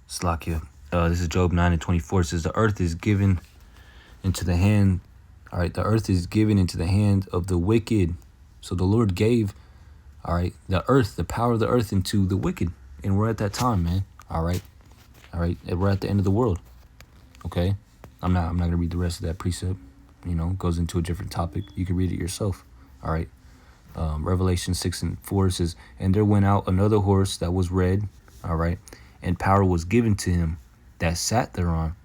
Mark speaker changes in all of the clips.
Speaker 1: Slakia. This is Job 9:24. It says, the earth is given into the hand. All right. The earth is given into the hand of the wicked. So the Lord gave, all right, the earth, the power of the earth into the wicked. And we're at that time, man. All right. All right. And we're at the end of the world. Okay. I'm not going to read the rest of that precept. It goes into a different topic. You can read it yourself. All right. Revelation 6:4 says, and there went out another horse that was red. All right. And power was given to him that sat thereon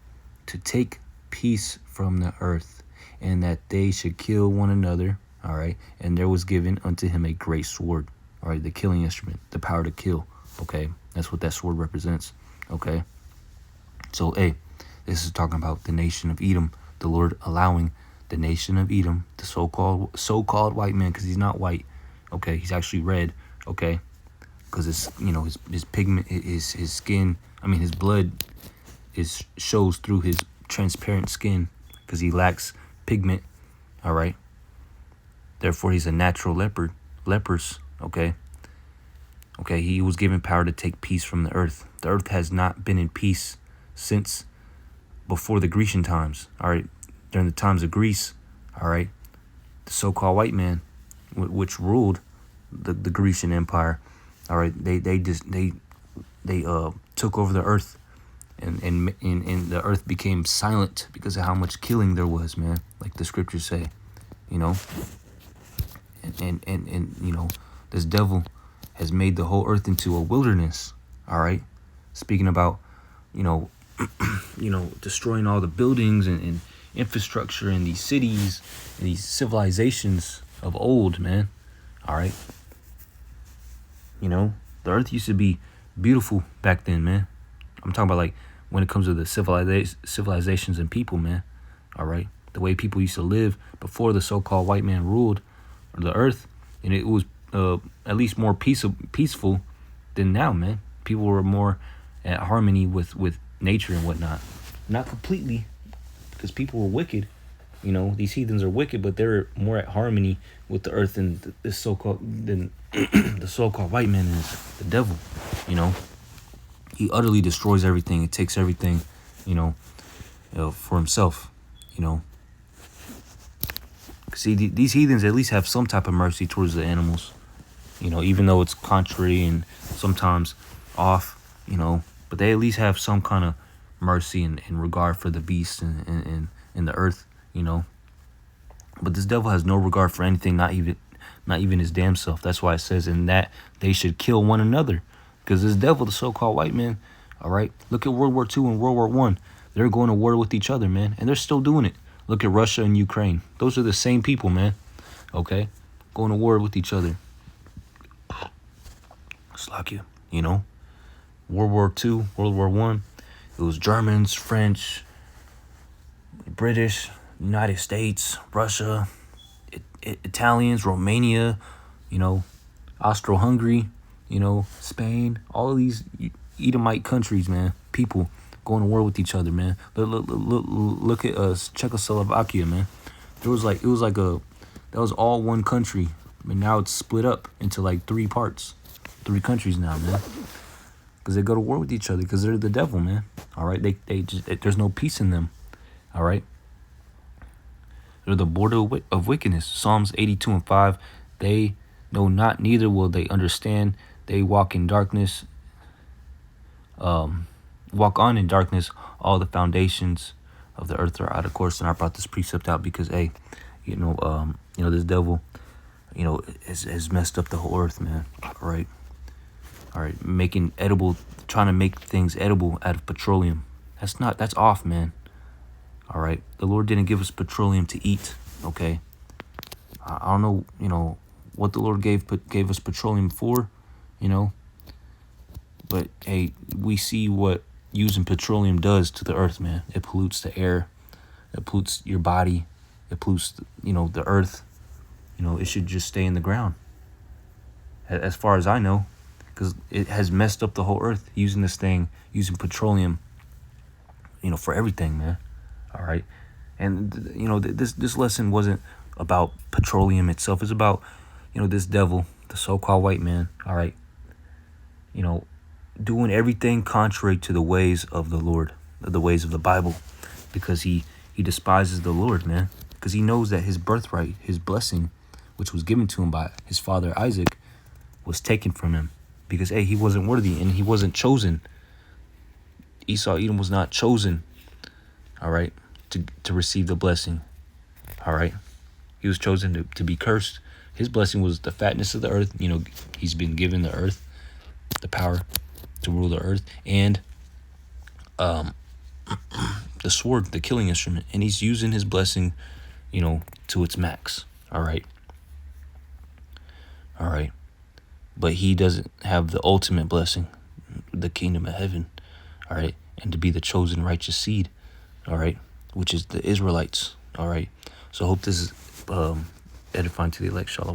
Speaker 1: to take peace from the earth, and that they should kill one another. All right. And there was given unto him a great sword. All right. The killing instrument, the power to kill. Okay. That's what that sword represents. Okay. So, hey, this is talking about the nation of Edom, the Lord allowing the nation of Edom, the so-called white man, because he's not white. Okay. He's actually red. Okay. Because it's, his pigment, his skin, his blood shows through his transparent skin because he lacks pigment. All right. Therefore, he's a natural lepers. Okay. Okay. He was given power to take peace from the earth. The earth has not been in peace since before the Grecian times. All right. During the times of Greece. All right. The so-called white man, which ruled the Grecian Empire. All right, they took over the earth, and the earth became silent because of how much killing there was, man. Like the scriptures say, and this devil has made the whole earth into a wilderness. All right, speaking about destroying all the buildings and infrastructure in these cities and these civilizations of old, man. All right. The earth used to be beautiful back then, man. I'm talking about like when it comes to the civilizations and people, man. All right. The way people used to live before the so-called white man ruled the earth. And it was at least more peaceful than now, man. People were more at harmony with nature and whatnot. Not completely, because people were wicked. These heathens are wicked, but they're more at harmony with the earth than the so-called white man is. The devil, he utterly destroys everything. It takes everything, for himself. See, these heathens at least have some type of mercy towards the animals. Even though it's contrary and sometimes off. But they at least have some kind of mercy and regard for the beast and the earth. But this devil has no regard for anything, not even his damn self. That's why it says in that they should kill one another, because this devil, the so-called white man, all right, look at World War II and World War I. They're going to war with each other, man, and they're still doing it. Look at Russia and Ukraine. Those are the same people, man. Okay, going to war with each other. It's like World War II, World War I. It was Germans, French, British, United States, Russia, Italians, Romania, Austro-Hungary, Spain, all of these Edomite countries, man, people going to war with each other, man. Look at Czechoslovakia, man. That was all one country, but now it's split up into like three countries now, man. Because they go to war with each other because they're the devil, man. All right, there's no peace in them. All right. They're the border of wickedness. Psalms 82:5. They know not, neither will they understand. They walk in darkness. Walk on in darkness. All the foundations of the earth are out of course. And I brought this precept out because, hey, this devil, has messed up the whole earth, man. All right. Trying to make things edible out of petroleum. That's off, man. All right. The Lord didn't give us petroleum to eat. Okay. I don't know, what the Lord gave us petroleum for, but hey, we see what using petroleum does to the earth, man. It pollutes the air. It pollutes your body. It pollutes, the earth. It should just stay in the ground. As far as I know, because it has messed up the whole earth using petroleum, for everything, man. All right. And, this lesson wasn't about petroleum itself. It's about, this devil, the so-called white man. All right. doing everything contrary to the ways of the Lord, the ways of the Bible, because he despises the Lord, man, because he knows that his birthright, his blessing, which was given to him by his father Isaac, was taken from him because, hey, he wasn't worthy and he wasn't chosen. Edom was not chosen, all right, to receive the blessing, all right. He was chosen to be cursed. His blessing was the fatness of the earth. You know, he's been given the earth, the power to rule the earth, and the sword, the killing instrument, and he's using his blessing, you know, to its max. All right. But he doesn't have the ultimate blessing, the kingdom of heaven. All right. And to be the chosen righteous seed. All right. Which is the Israelites. All right. So I hope this is edifying to the elect. Shalom.